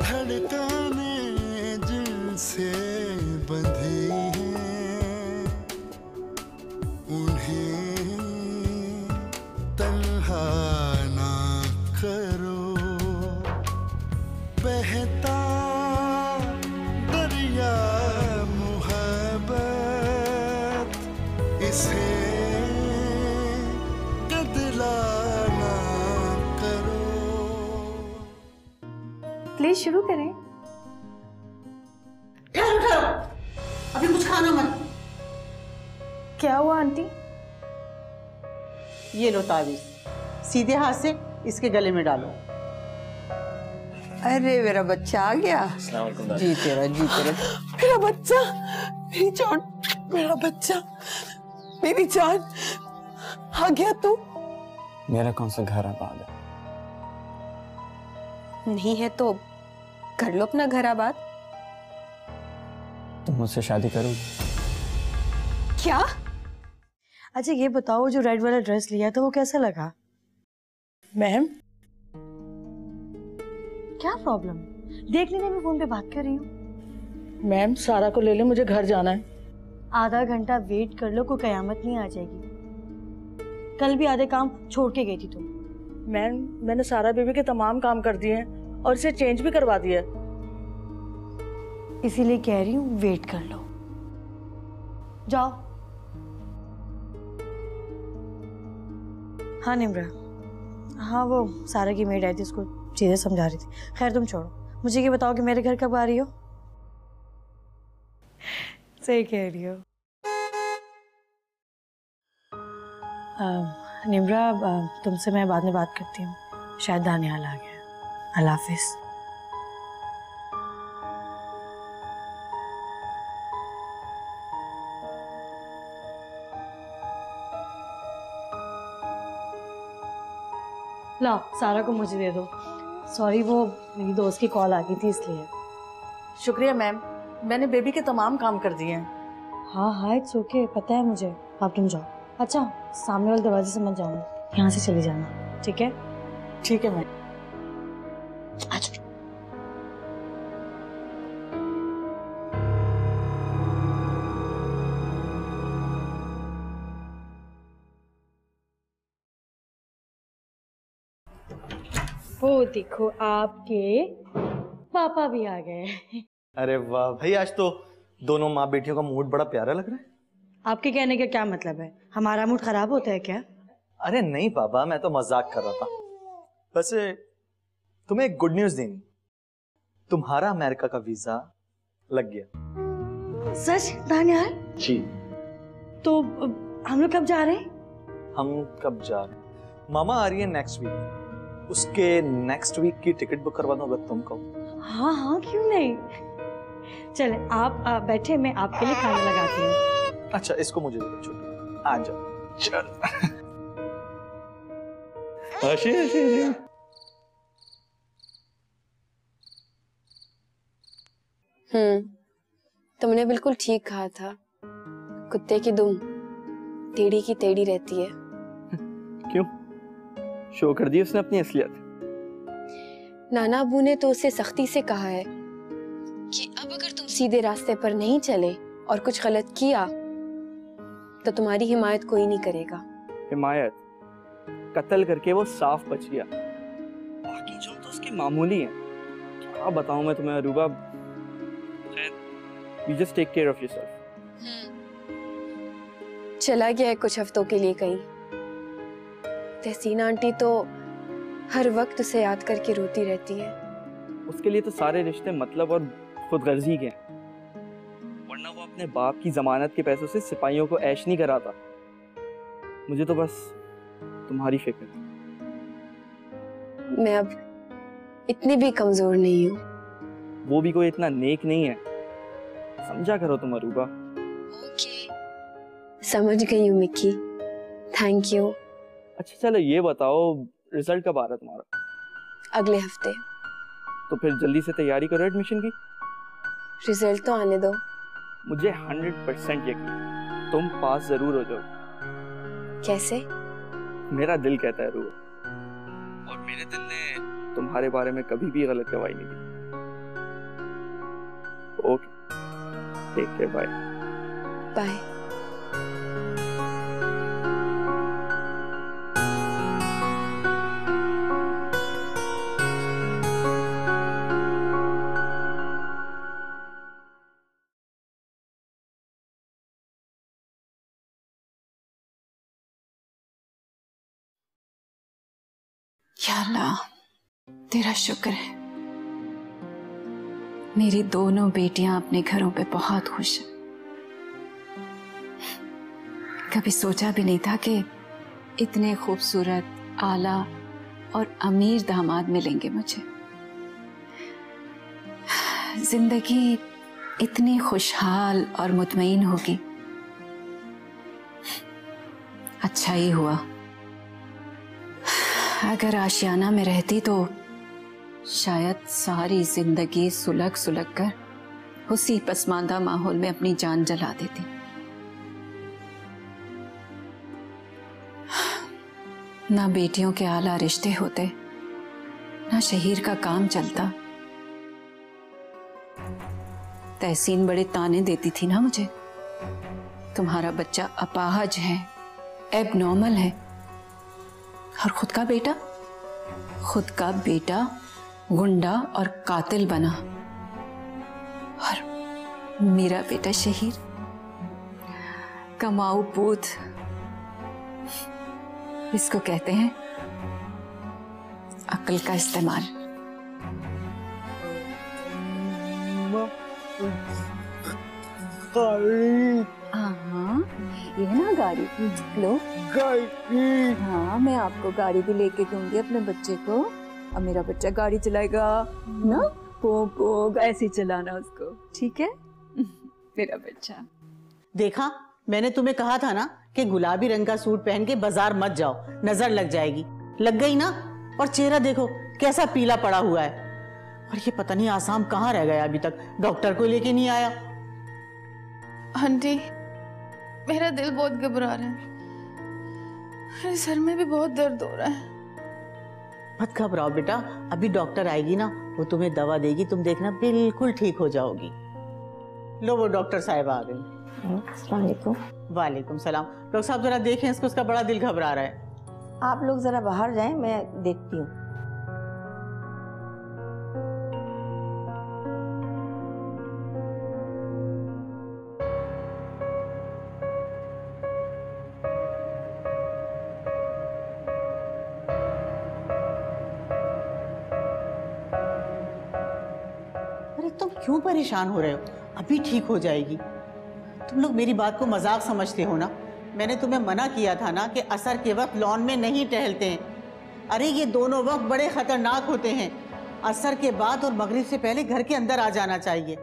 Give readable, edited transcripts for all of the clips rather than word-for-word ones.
धड़कनें जिनसे बंधी हैं, उन्हें तन्हा ना करो। बहता दरिया मोहब्बत, इसे गदला ना करो। प्लीज शुरू करें। ठहरो ठहरो, अभी कुछ खाना मत। क्या हुआ आंटी? ये लो तावीज़, सीधे हाथ से इसके गले में डालो। अरे मेरा बच्चा आ गया। जीते रहो, जीते रहो। मेरा बच्चा, मेरी जान, मेरा बच्चा, मेरी जान, आ गया तू। मेरा कौन सा घर आबाद है? नहीं है तो कर लो अपना घर आबाद। तुम मुझसे शादी करोगी? क्या? अच्छा ये बताओ, जो रेड वाला ड्रेस लिया था वो कैसा लगा? मैम, क्या प्रॉब्लम? देख लेने में फोन पे बात कर रही हूँ। मैम सारा को ले ले, मुझे घर जाना है। आधा घंटा वेट कर लो, कोई कयामत नहीं आ जाएगी। कल भी आधे काम छोड़ के गई थी तुम। मैम मैंने सारा बेबी के तमाम काम कर दिए हैं और इसे चेंज भी करवा दिया है। इसीलिए कह रही हूँ वेट कर लो। जाओ। हाँ निम्रा, हाँ वो सारा की मेड आई थी, उसको चीजें समझा रही थी। खैर तुम छोड़ो, मुझे ये बताओ कि मेरे घर कब आ रही हो? सही कह रही हो। निम्रा, तुमसे मैं बाद में बात करती हूँ, शायद दानियाल आ गया। अल्लाह हाफिज। ला सारा को मुझे दे दो। सॉरी, वो मेरी दोस्त की कॉल आ गई थी इसलिए। शुक्रिया मैम, मैंने बेबी के तमाम काम कर दिए हैं। हाँ हाँ इट्स ओके, पता है मुझे। अब तुम जाओ। अच्छा सामने वाले दरवाजे से मत जाना, यहाँ से चली जाना, ठीक है? ठीक है मैम। अच्छा। वो देखो आपके पापा भी आ गए। अरे वाह भाई, आज तो दोनों माँ बेटियों का मूड बड़ा प्यारा लग रहा है। आपके कहने का क्या मतलब है? हमारा मूड खराब होता है क्या? अरे नहीं पापा, मैं तो मजाक कर रहा था। वैसे तुम्हें एक गुड न्यूज देनी, तुम्हारा अमेरिका का वीजा लग गया। सच दानियाल? जी। तो हम लोग कब जा रहे हैं? हम कब जा रहे हैं? मामा आ रही है नेक्स्ट वीक, उसके नेक्स्ट वीक की टिकट बुक करवा दूं अगर तुम कहो। हाँ हाँ क्यों नहीं। चले आप बैठे, मैं आपके लिए खाना लगाती हूँ। अच्छा इसको मुझे दे दो छोटू, आ जाओ। चल। तुमने बिल्कुल ठीक कहा था, कुत्ते की दुम टेढ़ी की टेढ़ी रहती है। क्यों? शो कर दी उसने अपनी असलियत। नाना अबू ने तो उसे सख्ती से कहा है कि अब अगर तुम सीधे रास्ते पर नहीं चले और कुछ गलत किया तो तुम्हारी हिमायत कोई नहीं करेगा। हिमायत? कत्ल करके वो साफ बच गया, बाकी जो तो उसकी मामूली है। क्या बताऊं मैं तुम्हें Aruba. You just take care of yourself. चला गया है कुछ हफ्तों के लिए कहीं। तहसीन आंटी तो हर वक्त उसे याद करके रोती रहती है। उसके लिए तो सारे रिश्ते मतलब और खुदगर्जी के हैं, वरना वो अपने बाप की जमानत के पैसों से सिपाहियों को ऐश नहीं कराता। मुझे तो बस तुम्हारी फिक्र है। मैं अब इतनी भी कमजोर नहीं हूँ। वो भी कोई इतना नेक नहीं है, समझा करो तुम अरूबा। ओके, समझ गई हूँ मिक्की, थैंक यू। अच्छा चलो ये बताओ, रिजल्ट कब आ रहा है तुम्हारा? अगले हफ्ते। तो फिर जल्दी से तैयारी करो एडमिशन की। रिजल्ट तो आने दो। मुझे 100% यकीन तुम पास जरूर हो जाओ। कैसे? मेरा दिल कहता है रूह, और मेरे दिल ने तुम्हारे बारे में कभी भी गलत गवाही नहीं दी। Take care, bye. बाय। या अल्लाह, तेरा शुक्र है, मेरी दोनों बेटियां अपने घरों पे बहुत खुश हैं। कभी सोचा भी नहीं था कि इतने खूबसूरत, आला और अमीर दामाद मिलेंगे मुझे। जिंदगी इतनी खुशहाल और मुतमईन होगी। अच्छा ही हुआ, अगर आशियाना में रहती तो शायद सारी जिंदगी सुलग सुलग कर उसी पसमानदा माहौल में अपनी जान जला देती। ना बेटियों के आला रिश्ते होते, ना शहीर का काम चलता। तहसीन बड़े ताने देती थी ना मुझे, तुम्हारा बच्चा अपाहज है, एबनॉर्मल है। और खुद का बेटा गुंडा और कातिल बना, और मेरा बेटा शहीर, कमाऊ पूत। इसको कहते हैं अक्ल का इस्तेमाल। हाँ, ये ना गाड़ी लो। हाँ, मैं आपको गाड़ी भी लेके दूंगी अपने बच्चे को। अब मेरा बच्चा गाड़ी चलाएगा ना, पोग पोग ऐसे चलाना उसको, ठीक है? मेरा बच्चा। देखा, मैंने तुम्हें कहा था ना कि गुलाबी रंग का सूट पहन के बाजार मत जाओ, नजर लग जाएगी। लग गई ना? और चेहरा देखो कैसा पीला पड़ा हुआ है। और ये पता नहीं आसाम कहाँ रह गया अभी तक, डॉक्टर को लेके नहीं आया। आंटी, मेरा दिल बहुत घबरा रहा है, मेरे सर में भी बहुत दर्द हो रहा है। मत घबराओ बेटा, अभी डॉक्टर आएगी ना, वो तुम्हें दवा देगी, तुम देखना बिल्कुल ठीक हो जाओगी। लो, वो डॉक्टर साहब आ गई। अस्सलाम वालेकुम। वालेकुम सलाम। डॉक्टर साहब जरा देखें इसको, उसका बड़ा दिल घबरा रहा है। आप लोग जरा बाहर जाएं, मैं देखती हूँ। अरे तुम क्यों परेशान हो रहे हो? अभी ठीक हो जाएगी। तुम लोग मेरी बात को मजाक समझते हो ना। मैंने तुम्हें मना किया था ना कि असर के वक्त लॉन में नहीं टहलते हैं। अरे ये दोनों वक्त बड़े खतरनाक होते हैं। असर के बाद और मगरिब से पहले घर के अंदर आ जाना चाहिए।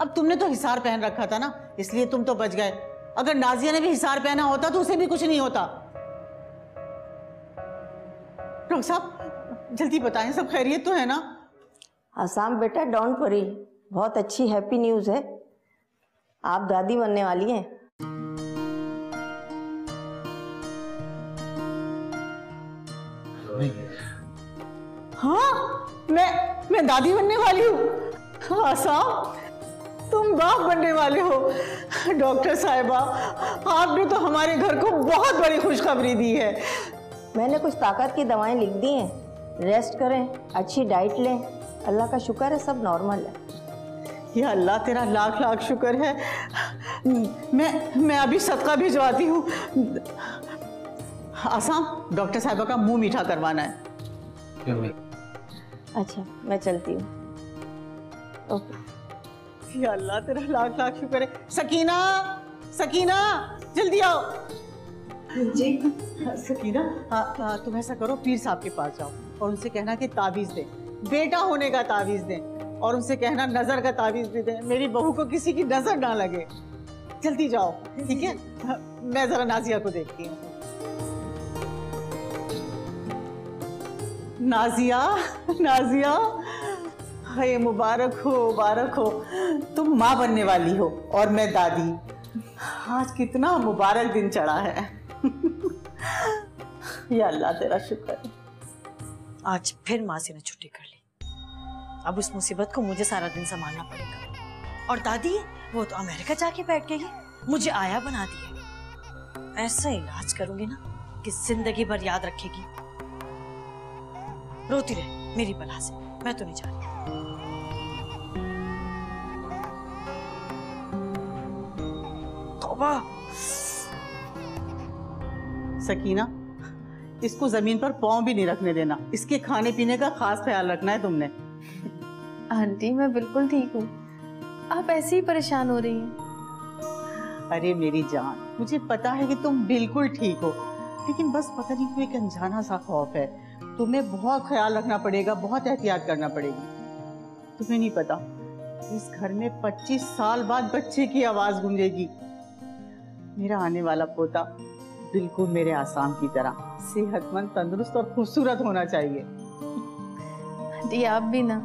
अब तुमने तो हिसार पहन रखा था ना, इसलिए तुम तो बच गए। अगर नाजिया ने भी हिसार पहना होता तो उसे भी कुछ नहीं होता। डॉक्टर साहब जल्दी बताएं, सब खैरियत तो है ना? आसाम बेटा, डोंट वरी, बहुत अच्छी हैप्पी न्यूज़ है। आप दादी बनने वाली हैं। हाँ, मैं दादी बनने वाली हूँ। आसाम, तुम बाप बनने वाले हो। डॉक्टर साहिबा, आपने तो हमारे घर को बहुत बड़ी खुशखबरी दी है। मैंने कुछ ताकत की दवाएं लिख दी हैं, रेस्ट करें, अच्छी डाइट लें। अल्लाह का शुक्र है, सब नॉर्मल है। या अल्लाह, तेरा लाख लाख शुक्र है। मैं अभी सदका भिजवाती हूँ। आसाम, डॉक्टर साहिबा का मुंह मीठा करवाना है। अच्छा, मैं चलती हूँ। ओके। या अल्लाह, तेरा लाख लाख शुक्र है। सकीना, सकीना, जल्दी आओ। जी सकीना, हाँ, तुम ऐसा करो, पीर साहब के पास जाओ और उनसे कहना कि तावीज़ दें, बेटा होने का तावीज़ दें। और उनसे कहना नजर का तावीज़ भी दें, मेरी बहू को किसी की नजर ना लगे। जल्दी जाओ, ठीक है? मैं जरा नाजिया को देखती हूँ। नाजिया, नाजिया, हाय मुबारक हो, मुबारक हो। तुम माँ बनने वाली हो और मैं दादी। आज कितना मुबारक दिन चढ़ा है। या अल्लाह, तेरा शुक्र है। आज फिर माँ से ने छुट्टी कर ली। अब उस मुसीबत को मुझे सारा दिन संभालना पड़ेगा। और दादी वो तो अमेरिका जाके बैठ गई है, मुझे आया बना दिया। ऐसा इलाज करूंगी ना कि जिंदगी भर याद रखेगी। रोती रहे मेरी बला से, मैं तो नहीं जा रही। तौबा। सकीना, इसको जमीन पर पाँव भी नहीं रखने देना। इसके खाने पीने का खास ख्याल रखना है तुमने। आंटी मैं बिल्कुल ठीक हूँ, आप ऐसे ही परेशान हो रही हैं। अरे मेरी जान, मुझे पता है कि तुम बिल्कुल ठीक हो, लेकिन बस पता नहीं क्यों एक अनजाना सा खौफ है। तुम्हें बहुत ख्याल रखना पड़ेगा, बहुत एहतियात करना पड़ेगी। तुम्हें नहीं पता, इस घर में 25 साल बाद बच्चे की आवाज गूंजेगी। मेरा आने वाला पोता बिल्कुल मेरे आसाम की तरह सेहतमंद, तंदुरुस्त और खूबसूरत होना चाहिए। आंटी आप भी ना।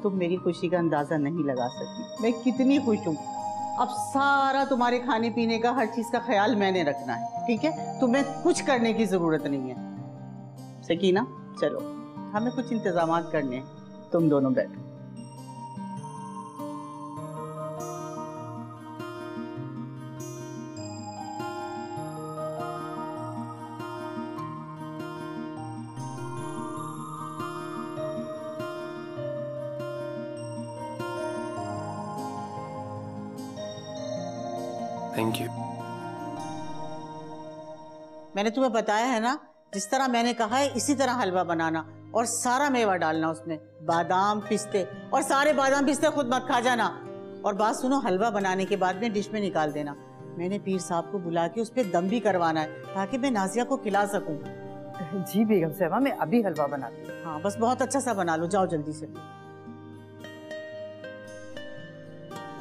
तुम मेरी खुशी का अंदाजा नहीं लगा सकती मैं कितनी खुश हूँ। अब सारा तुम्हारे खाने पीने का, हर चीज का ख्याल मैंने रखना है, ठीक है? तुम्हें कुछ करने की जरूरत नहीं है। सकीना चलो, हमें कुछ इंतजामात करने हैं, तुम दोनों बैठो। Thank you. मैंने तुम्हें बताया है ना, जिस तरह मैंने कहा है इसी तरह हलवा बनाना और सारा मेवा डालना उसमें, बादाम पिस्ते, और सारे बादाम पिस्ते खुद मत खा जाना। और बात सुनो, हलवा बनाने के बाद में डिश में निकाल देना। मैंने पीर साहब को बुला के उस पर दम भी करवाना है ताकि मैं नाजिया को खिला सकूं। जी बेगम साहबा, मैं अभी हलवा बनाती हूँ। हाँ बस बहुत अच्छा सा बना लो, जाओ जल्दी से।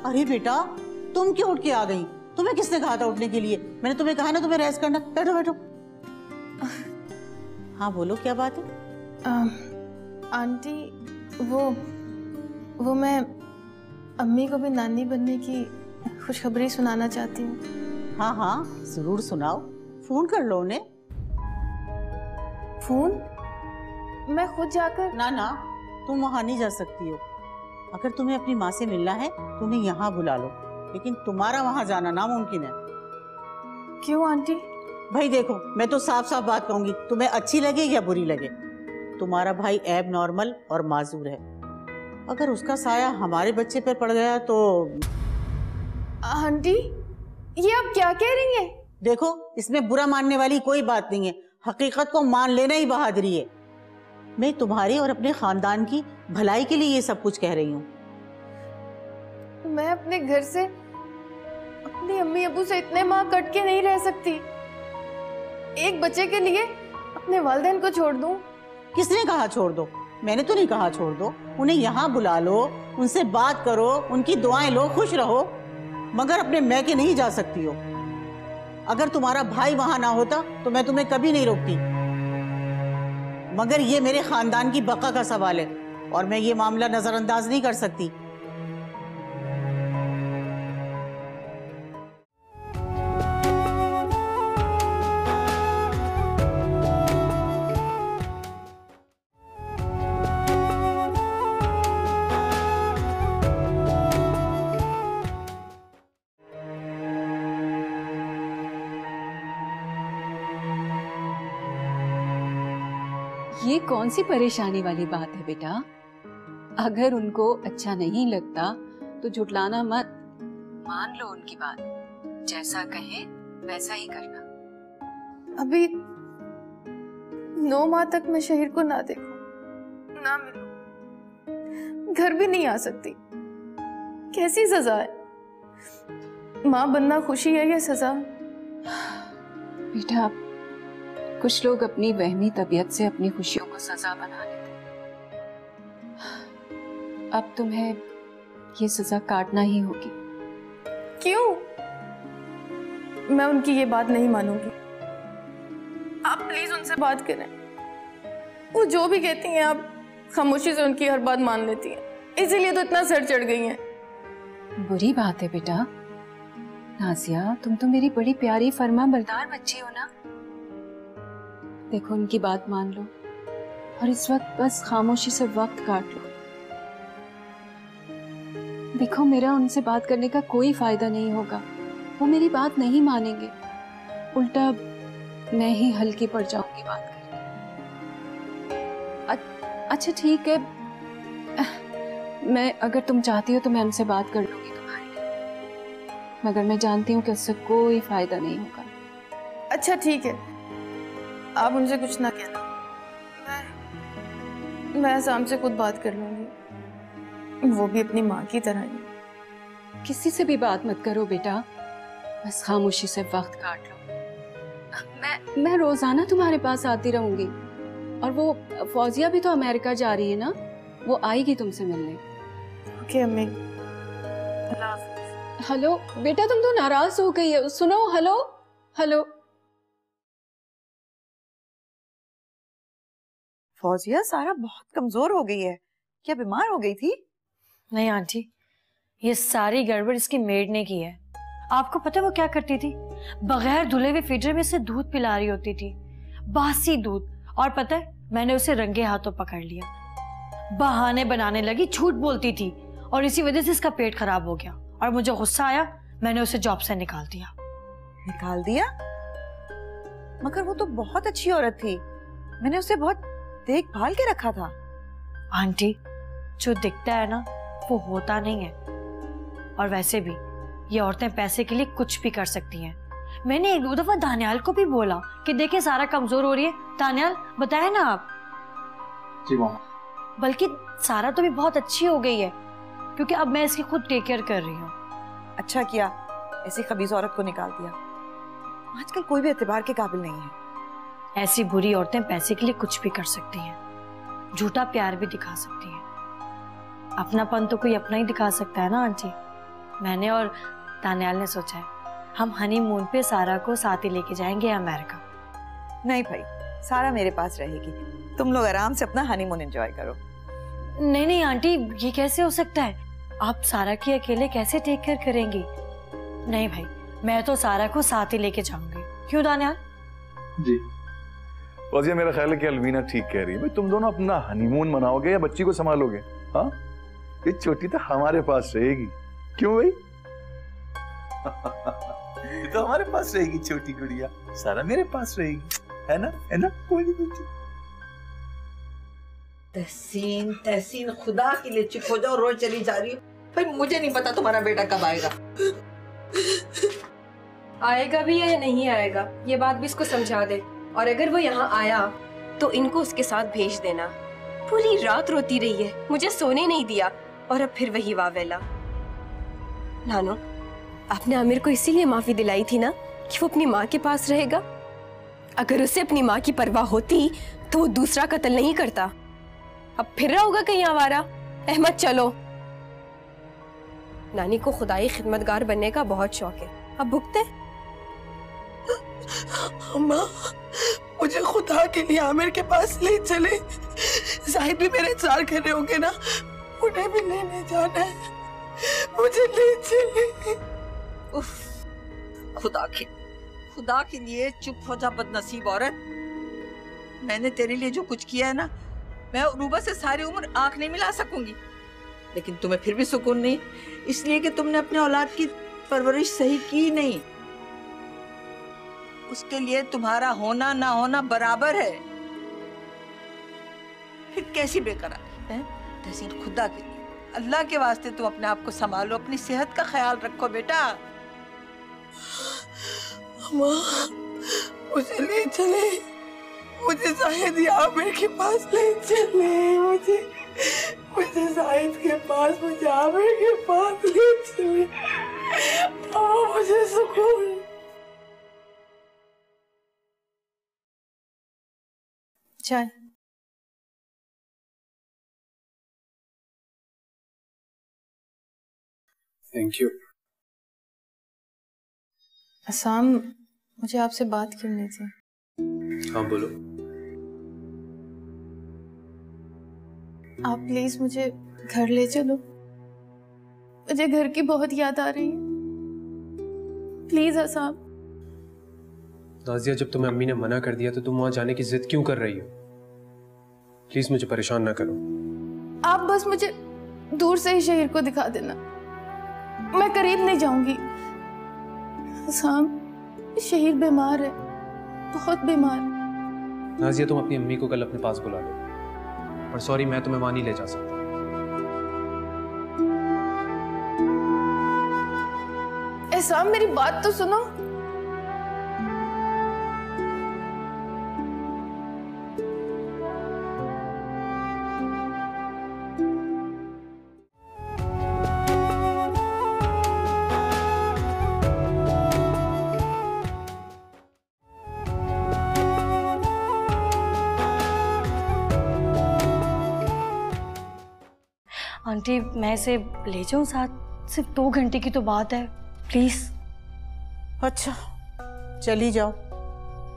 अरे बेटा, तुम क्यों उठ के आ गई? तुम्हें किसने कहा था उठने के लिए? मैंने तुम्हें कहा ना तुम्हें रेस्ट करना। बैठो बैठो। हाँ बोलो, क्या बात है? आंटी वो मैं अम्मी को भी नानी बनने की खुशखबरी सुनाना चाहती हूँ। हाँ हाँ जरूर सुनाओ, फोन कर लो उन्हें। फोन? मैं खुद जाकर? ना ना, तुम वहां नहीं जा सकती हो। अगर तुम्हें अपनी माँ से मिलना है तो उन्हें यहाँ बुला लो, लेकिन तुम्हारा वहां जाना नामुमकिन है। क्यों आंटी? भाई देखो, मैं तो साफ साफ बात कहूंगी, तुम्हें अच्छी लगे या बुरी लगे, तुम्हारा भाई ऐब नॉर्मल और माजूर है। अगर उसका साया हमारे बच्चे पर पड़ गया तो। आंटी ये आप क्या कह रही हैं? देखो, इसमें बुरा मानने वाली कोई बात नहीं है, हकीकत को मान लेना ही बहादुरी है। मैं तुम्हारे और अपने खानदान की भलाई के लिए ये सब कुछ कह रही हूँ। मैं अपने घर से, अपनी अम्मी अबू से इतने माँ कट के नहीं रह सकती। एक बच्चे के लिए अपने वालिदैन को छोड़ दूं? किसने कहा छोड़ दो? मैंने तो नहीं कहा छोड़ दो। उन्हें यहाँ बुला लो, उनसे बात करो, उनकी दुआएं लो, खुश रहो, मगर अपने मैके नहीं जा सकती हो। अगर तुम्हारा भाई वहां ना होता तो मैं तुम्हें कभी नहीं रोकती, मगर ये मेरे खानदान की बका का सवाल है और मैं ये मामला नजरअंदाज नहीं कर सकती। ये कौन सी परेशानी वाली बात है बेटा? अगर उनको अच्छा नहीं लगता तो झुठलाना मत, मान लो उनकी बात, जैसा कहे वैसा ही करना। अभी 9 माह तक मैं शहीर को ना देखूं, ना मिलूं, घर भी नहीं आ सकती। कैसी सजा है? माँ बनना खुशी है या सजा? बेटा, कुछ लोग अपनी वहमी तबीयत से अपनी खुशियों को सजा बना लेते हैं। अब तुम्हें ये सजा काटना ही होगी। क्यों? मैं उनकी ये बात नहीं मानूंगी। आप प्लीज उनसे बात करें। वो जो भी कहती हैं आप खामोशी से उनकी हर बात मान लेती हैं, इसीलिए तो इतना सर चढ़ गई हैं। बुरी बात है बेटा। नाजिया, तुम तो मेरी बड़ी प्यारी फर्मा बरदार बच्ची हो ना। देखो, उनकी बात मान लो और इस वक्त बस खामोशी से वक्त काट लो। देखो मेरा उनसे बात करने का कोई फायदा नहीं होगा, वो मेरी बात नहीं मानेंगे, उल्टा मैं ही हल्की पड़ जाऊंगी बात करके। अच्छा ठीक है, मैं अगर तुम चाहती हो तो मैं उनसे बात कर लूंगी तुम्हारे लिए, मगर मैं जानती हूँ कि उससे कोई फायदा नहीं होगा। अच्छा ठीक है, आप उनसे कुछ ना कहना, मैं शाम से खुद बात कर लूंगी, वो भी अपनी माँ की तरह ही। किसी से भी बात मत करो बेटा, बस खामोशी से वक्त काट लो। मैं रोजाना तुम्हारे पास आती रहूंगी, और वो फौजिया भी तो अमेरिका जा रही है ना, वो आएगी तुमसे मिलने। ओके अम्मी। हेलो बेटा, तुम तो नाराज हो गई है, सुनो। Hello hello. फौजिया, सारा बहुत कमजोर हो गई है, क्या बीमार हो गई थी? नहीं आंटी, ये सारी गड़बड़ इसकी मेड ने की है। आपको पता है वो क्या करती थी? बगैर धुले हुए फीडर में से दूध पिला रही होती थी, बासी दूध। और पता है मैंने उसे रंगे हाथों पकड़ लिया, बहाने बनाने लगी, झूठ बोलती थी, और इसी वजह से इसका पेट खराब हो गया। और मुझे गुस्सा आया, मैंने उसे जॉब से निकाल दिया। निकाल दिया? मगर वो तो बहुत अच्छी औरत थी, मैंने उसे बहुत देखभाल के रखा था। आंटी, जो दिखता है ना वो होता नहीं है। और वैसे भी ये औरतें पैसे के लिए कुछ भी कर सकती हैं। मैंने एक दो दफा दानियाल को भी बोला कि देखे सारा कमजोर हो रही है, दानियाल बताए ना आप। जी माँ। बल्कि सारा तो भी बहुत अच्छी हो गई है, क्योंकि अब मैं इसकी खुद टेक केयर कर रही हूँ। अच्छा किया, ऐसी खबीज औरत को निकाल दिया, आजकल कोई भी एतबार के काबिल नहीं है। ऐसी बुरी औरतें पैसे के लिए कुछ भी कर सकती हैं, झूठा प्यार भी दिखा सकती हैं। अपनापन तो कोई अपना ही दिखा सकता है ना आंटी। मैंने और दानियाल ने सोचा है हम हनीमून पे सारा को साथ ही लेके जाएंगे अमेरिका। नहीं भाई, सारा मेरे पास रहेगी, तुम लोग आराम से अपना हनीमून एंजॉय करो। नहीं नहीं आंटी, ये कैसे हो सकता है? आप सारा की अकेले कैसे टेक केयर करेंगी? नहीं भाई, मैं तो सारा को साथ ही लेके जाऊंगी। क्यों दानियाल? जी फौजिया, मेरा ख्याल है कि अलवीना ठीक कह रही है। भाई तुम दोनों अपना हनीमून मनाओगे या बच्ची को संभालोगे? हाँ, ये छोटी तो हमारे पास रहेगी। क्यों भाई? ये तो हमारे पास रहेगी छोटी गुड़िया, सारा मेरे पास रहेगी, है ना? है ना? कोई नहीं पूछी। तहसीन, तहसीन, खुदा के लिए चुप हो जाओ, रोज चली जा रही हो। भाई मुझे नहीं पता तुम्हारा बेटा कब आएगा। आएगा भी या नहीं आएगा, ये बात भी इसको समझा दे। और अगर वो यहाँ आया तो इनको उसके साथ भेज देना। पूरी रात रोती रही है, मुझे सोने नहीं दिया, और अब फिर वही वावेला। नानो, आपने आमिर को इसीलिए माफी दिलाई थी ना कि वो अपनी माँ के पास रहेगा। अगर उसे अपनी माँ की परवाह होती तो वो दूसरा कत्ल नहीं करता। अब फिर रहा होगा कहीं आवारा। अहमद चलो। नानी को खुदाई खिदमतगार बनने का बहुत शौक है, अब भुगते। अम्मा, मुझे खुदा के लिए आमिर के पास ले चले। जाहिद भी मेरे इंतजार कर रहे होंगे ना, उन्हें भी लेने जाना है, मुझे ले चले। उफ, खुदा के लिए चुप हो जा बदनसीब औरत। मैंने तेरे लिए जो कुछ किया है ना, मैं रूबा से सारी उम्र आंख नहीं मिला सकूंगी, लेकिन तुम्हें फिर भी सुकून नहीं, इसलिए कि तुमने अपने औलाद की परवरिश सही की नहीं। उसके लिए तुम्हारा होना ना होना बराबर है। फिर कैसी बेकरारी है? तहसीन, खुदा के लिए, अल्लाह के वास्ते तुम अपने आप को संभालो, अपनी सेहत का ख्याल रखो बेटा। माँ, मुझे ले चले, मुझे जाहिद या आमिर के पास ले चले, मुझे जाहिद के पास, मुझे आमिर के पास ले चले, मुझे सुकून। चाय। Thank you. असाम, मुझे आपसे बात करनी थी। हाँ बोलो। आप प्लीज मुझे घर ले चलो, मुझे घर की बहुत याद आ रही है। प्लीज असाम। नाजिया, जब तुम्हें अम्मी ने मना कर दिया तो तुम वहां जाने की जिद क्यों कर रही हो? प्लीज मुझे परेशान ना करो। आप बस मुझे दूर से ही शहर को दिखा देना, मैं करीब नहीं जाऊंगी। साम, शहीर बीमार है, बहुत बीमार। नाजिया तुम अपनी अम्मी को कल अपने पास बुला लो, पर सॉरी मैं तुम्हें वहां नहीं ले जा सकता। एहसान मेरी बात तो सुनो। आंटी मैं इसे ले जाऊं साथ? सिर्फ 2 घंटे की तो बात है, प्लीज। अच्छा चली जाओ,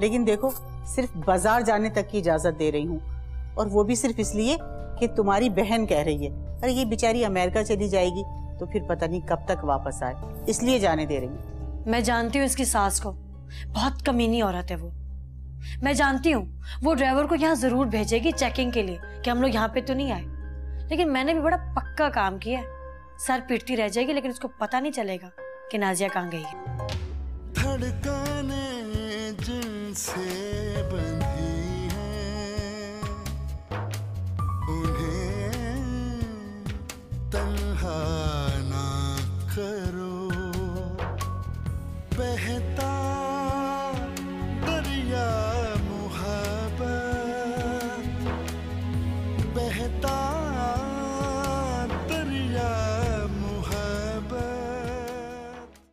लेकिन देखो सिर्फ बाजार जाने तक की इजाजत दे रही हूँ, और वो भी सिर्फ इसलिए कि तुम्हारी बहन कह रही है। अरे ये बेचारी अमेरिका चली जाएगी तो फिर पता नहीं कब तक वापस आए, इसलिए जाने दे रही हूँ। मैं जानती हूँ इसकी सास को, बहुत कमीनी औरत है वो। मैं जानती हूँ वो ड्राइवर को यहाँ जरूर भेजेगी चेकिंग के लिए कि हम लोग यहाँ पे तो नहीं आए, लेकिन मैंने भी बड़ा पक्का काम किया है। सर पीटती रह जाएगी लेकिन उसको पता नहीं चलेगा कि नाजिया कहाँ गई है। धड़कने जिनसे बंधे